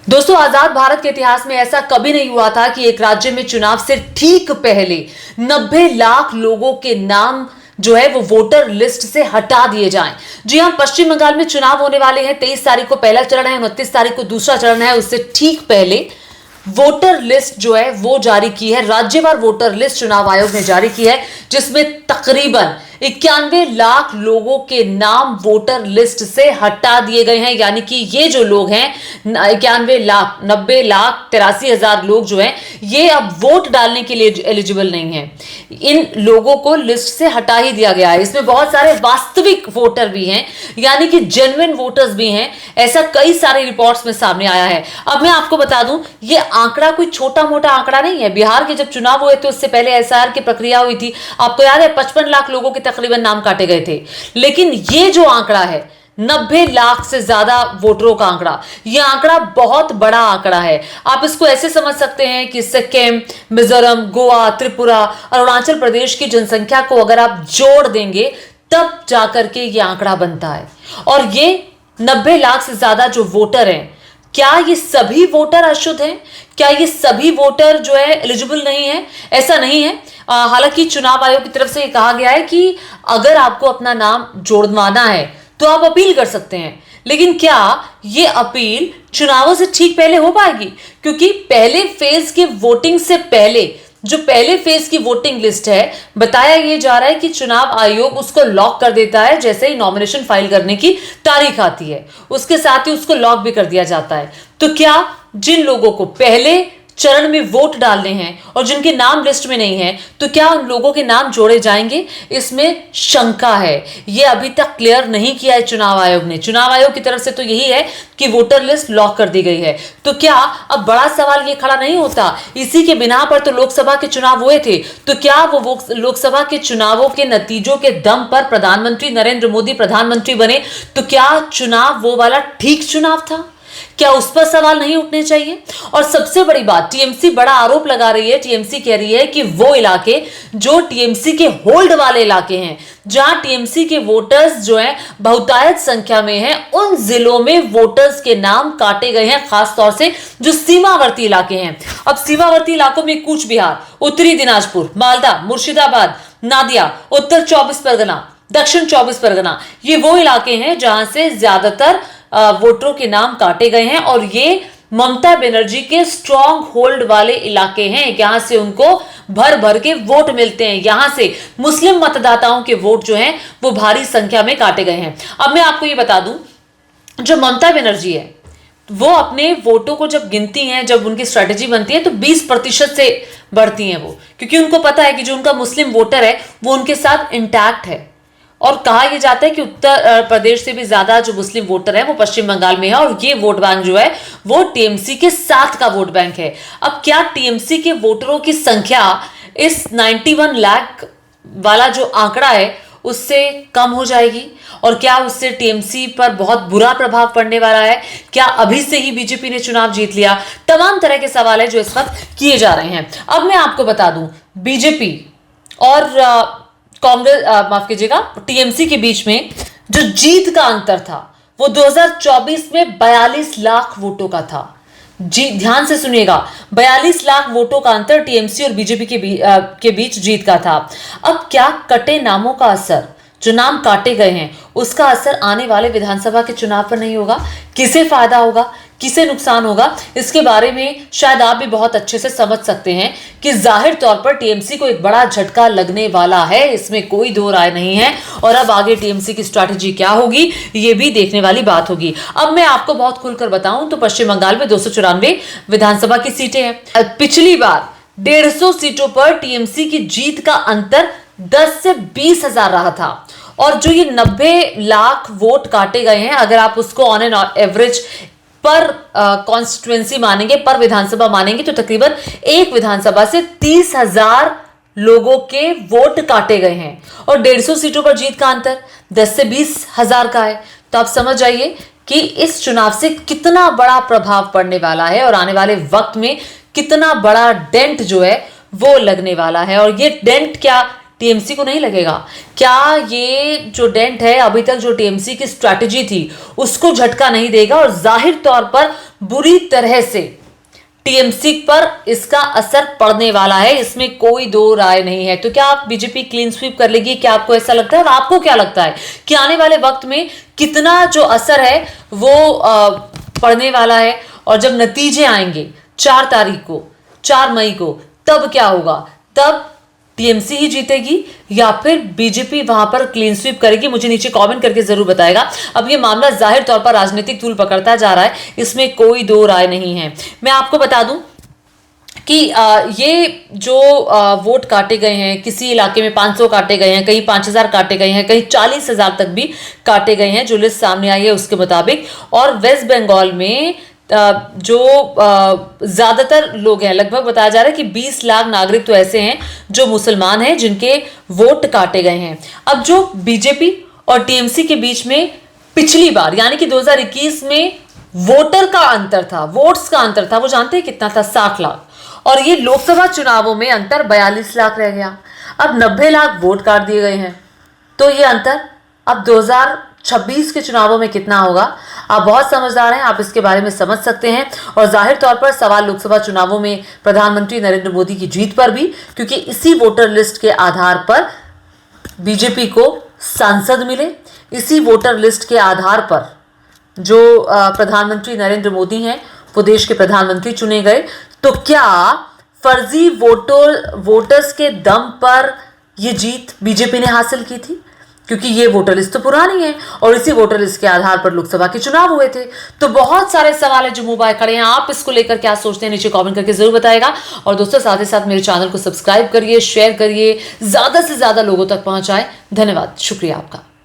दोस्तों, आजाद भारत के इतिहास में ऐसा कभी नहीं हुआ था कि एक राज्य में चुनाव से ठीक पहले 90 लाख लोगों के नाम जो है वो वोटर लिस्ट से हटा दिए जाएं। जी हां, पश्चिम बंगाल में चुनाव होने वाले हैं। 23 तारीख को पहला चरण है, 29 तारीख को दूसरा चरण है। उससे ठीक पहले वोटर लिस्ट जो है वो जारी की है। राज्यवार वोटर लिस्ट चुनाव आयोग ने जारी की है, जिसमें तकरीबन 91 लाख लोगों के नाम वोटर लिस्ट से हटा दिए गए हैं। यानी कि ये जो लोग हैं 91 लाख 90 लाख 83 हजार लोग जो हैं ये अब वोट डालने के लिए एलिजिबल नहीं है। इन लोगों को लिस्ट से हटा ही दिया गया है। इसमें बहुत सारे वास्तविक वोटर भी हैं, यानी कि जेन्युइन वोटर्स भी हैं। ऐसा कई सारे रिपोर्ट्स में सामने आया है। अब मैं आपको बता दूं, ये आंकड़ा कोई छोटा मोटा आंकड़ा नहीं है। बिहार के जब चुनाव हुए थे उससे पहले एसआईआर की प्रक्रिया हुई थी। आपको याद है 55 लाख लोगों के तकरीबन नाम काटे गए थे। लेकिन ये जो आंकड़ा है 90 लाख से ज्यादा वोटरों का आंकड़ा, यह आंकड़ा बहुत बड़ा आंकड़ा है। आप इसको ऐसे समझ सकते हैं कि सिक्किम, मिजोरम, गोवा, त्रिपुरा, अरुणाचल प्रदेश की जनसंख्या को अगर आप जोड़ देंगे तब जाकर के यह आंकड़ा बनता है। और ये 90 लाख से ज्यादा जो वोटर हैं, क्या ये सभी वोटर अशुद्ध हैं? क्या ये सभी वोटर जो है एलिजिबल नहीं है? ऐसा नहीं है। हालांकि चुनाव आयोग की तरफ से ये कहा गया है कि अगर आपको अपना नाम जोड़वाना है तो आप अपील कर सकते हैं। लेकिन क्या ये अपील चुनावों से ठीक पहले हो पाएगी? क्योंकि पहले फेज के वोटिंग से पहले जो पहले फेज की वोटिंग लिस्ट है, बताया यह जा रहा है कि चुनाव आयोग उसको लॉक कर देता है जैसे ही नॉमिनेशन फाइल करने की तारीख आती है। उसके साथ ही उसको लॉक भी कर दिया जाता है। तो क्या जिन लोगों को पहले चरण में वोट डालने हैं और जिनके नाम लिस्ट में नहीं है, तो क्या उन लोगों के नाम जोड़े जाएंगे? इसमें शंका है। यह अभी तक क्लियर नहीं किया है चुनाव आयोग ने। चुनाव आयोग की तरफ से तो यही है कि वोटर लिस्ट लॉक कर दी गई है। तो क्या अब बड़ा सवाल यह खड़ा नहीं होता, इसी के बिना पर तो लोकसभा के चुनाव हुए थे, तो क्या वो लोकसभा के चुनावों के नतीजों के दम पर प्रधानमंत्री नरेंद्र मोदी प्रधानमंत्री बने? तो क्या चुनाव वो वाला ठीक चुनाव था? क्या उस पर सवाल नहीं उठने चाहिए? और सबसे बड़ी बात, टीएमसी बड़ा आरोप लगा रही है। टीएमसी कह रही है कि वो इलाके जो टीएमसी के होल्ड वाले इलाके हैं, जहां टीएमसी के वोटर्स जो हैं बहुतायत संख्या में हैं, उन जिलों में वोटर्स के नाम काटे गए हैं, खासतौर से जो सीमावर्ती इलाके हैं। अब सीमावर्ती इलाकों में कूच बिहार, उत्तरी दिनाजपुर, मालदा, मुर्शिदाबाद, नादिया, उत्तर 24 परगना, दक्षिण 24 परगना, ये वो इलाके हैं जहां से ज्यादातर वोटरों के नाम काटे गए हैं। और ये ममता बनर्जी के स्ट्रॉन्ग होल्ड वाले इलाके हैं, यहां से उनको भर भर के वोट मिलते हैं। यहां से मुस्लिम मतदाताओं के वोट जो हैं वो भारी संख्या में काटे गए हैं। अब मैं आपको ये बता दूं, जो ममता बनर्जी है वो अपने वोटों को जब गिनती हैं, जब उनकी स्ट्रेटेजी बनती है तो 20% से बढ़ती हैं वो, क्योंकि उनको पता है कि जो उनका मुस्लिम वोटर है वो उनके साथ इंटैक्ट है। और कहा यह जाता है कि उत्तर प्रदेश से भी ज्यादा जो मुस्लिम वोटर है वो पश्चिम बंगाल में है, और ये वोट बैंक जो है वो टीएमसी के साथ का वोट बैंक है। अब क्या टीएमसी के वोटरों की संख्या इस 91 लाख वाला जो आंकड़ा है उससे कम हो जाएगी? और क्या उससे टीएमसी पर बहुत बुरा प्रभाव पड़ने वाला है? क्या अभी से ही बीजेपी ने चुनाव जीत लिया? तमाम तरह के सवाल है जो इस वक्त किए जा रहे हैं। अब मैं आपको बता दूं, बीजेपी और कांग्रेस, माफ कीजिएगा, टीएमसी के बीच में जो जीत का अंतर था वो 2024 में 42 लाख वोटों का था। जी ध्यान से सुनिएगा, 42 लाख वोटों का अंतर टीएमसी और बीजेपी के बीच जीत का था। अब क्या कटे नामों का असर, जो नाम काटे गए हैं उसका असर आने वाले विधानसभा के चुनाव पर नहीं होगा? किसे फायदा होगा, किसे नुकसान होगा? इसके बारे में शायद आप भी बहुत अच्छे से समझ सकते हैं कि जाहिर तौर पर टीएमसी को एक बड़ा झटका लगने वाला है, इसमें कोई दो राय नहीं है। और अब आगे टीएमसी की स्ट्रैटेजी क्या होगी ये भी देखने वाली बात होगी। अब मैं आपको बहुत खुलकर बताऊं तो पश्चिम बंगाल में 294 विधानसभा की सीटें हैं। पिछली बार 150 सीटों पर टीएमसी की जीत का अंतर 10 से 20 हजार रहा था। और जो ये 90 लाख वोट काटे गए हैं, अगर आप उसको ऑन एन एवरेज पर कॉन्स्टिट्यूएंसी मानेंगे, पर विधानसभा मानेंगे, तो तकरीबन एक विधानसभा से 30,000 लोगों के वोट काटे गए हैं। और 150 सीटों पर जीत का अंतर 10 से 20 हजार का है। तो आप समझ जाइए कि इस चुनाव से कितना बड़ा प्रभाव पड़ने वाला है और आने वाले वक्त में कितना बड़ा डेंट जो है वो लगने वाला है। और ये डेंट क्या टीएमसी को नहीं लगेगा? क्या ये जो डेंट है, अभी तक जो टीएमसी की स्ट्रैटेजी थी उसको झटका नहीं देगा? और जाहिर तौर पर बुरी तरह से टीएमसी पर इसका असर पड़ने वाला है, इसमें कोई दो राय नहीं है। तो क्या आप बीजेपी क्लीन स्वीप कर लेगी? क्या आपको ऐसा लगता है? और आपको क्या लगता है कि आने वाले वक्त में कितना जो असर है वो पड़ने वाला है? और जब नतीजे आएंगे 4 तारीख को, 4 मई को, तब क्या होगा? तब टीएमसी ही जीतेगी या फिर बीजेपी वहां पर क्लीन स्वीप करेगी? मुझे नीचे कमेंट करके जरूर बताएगा। अब ये मामला जाहिर तौर पर राजनीतिक तूल पकड़ता जा रहा है, इसमें कोई दो राय नहीं है। मैं आपको बता दूं कि ये जो वोट काटे गए हैं, किसी इलाके में 500 काटे गए हैं, कहीं 5000 काटे गए हैं, कहीं 40,000 तक भी काटे गए हैं, जो लिस्ट सामने आई है उसके मुताबिक। और वेस्ट बंगाल में जो ज्यादातर लोग हैं, लगभग बताया जा रहा है कि 20 लाख नागरिक तो ऐसे हैं जो मुसलमान हैं जिनके वोट काटे गए हैं। अब जो बीजेपी और टीएमसी के बीच में पिछली बार यानी कि 2021 में वोटर का अंतर था, वोट्स का अंतर था, वो जानते हैं कितना था? 60 लाख। और ये लोकसभा चुनावों में अंतर 42 लाख रह गया। अब 90 लाख वोट काट दिए गए हैं, तो ये अंतर अब 2026 के चुनावों में कितना होगा? आप बहुत समझदार हैं, आप इसके बारे में समझ सकते हैं। और जाहिर तौर पर सवाल लोकसभा चुनावों में प्रधानमंत्री नरेंद्र मोदी की जीत पर भी, क्योंकि इसी वोटर लिस्ट के आधार पर बीजेपी को सांसद मिले, इसी वोटर लिस्ट के आधार पर जो प्रधानमंत्री नरेंद्र मोदी हैं वो देश के प्रधानमंत्री चुने गए। तो क्या फर्जी वोटर्स के दम पर यह जीत बीजेपी ने हासिल की थी? क्योंकि ये वोटर लिस्ट तो पुरानी है और इसी वोटर लिस्ट के आधार पर लोकसभा के चुनाव हुए थे। तो बहुत सारे सवाल है जो मुंह बाय खड़े हैं। आप इसको लेकर क्या सोचते हैं नीचे कमेंट करके जरूर बताएगा। और दोस्तों साथ ही साथ मेरे चैनल को सब्सक्राइब करिए, शेयर करिए, ज्यादा से ज्यादा लोगों तक पहुंचाएं। धन्यवाद, शुक्रिया आपका।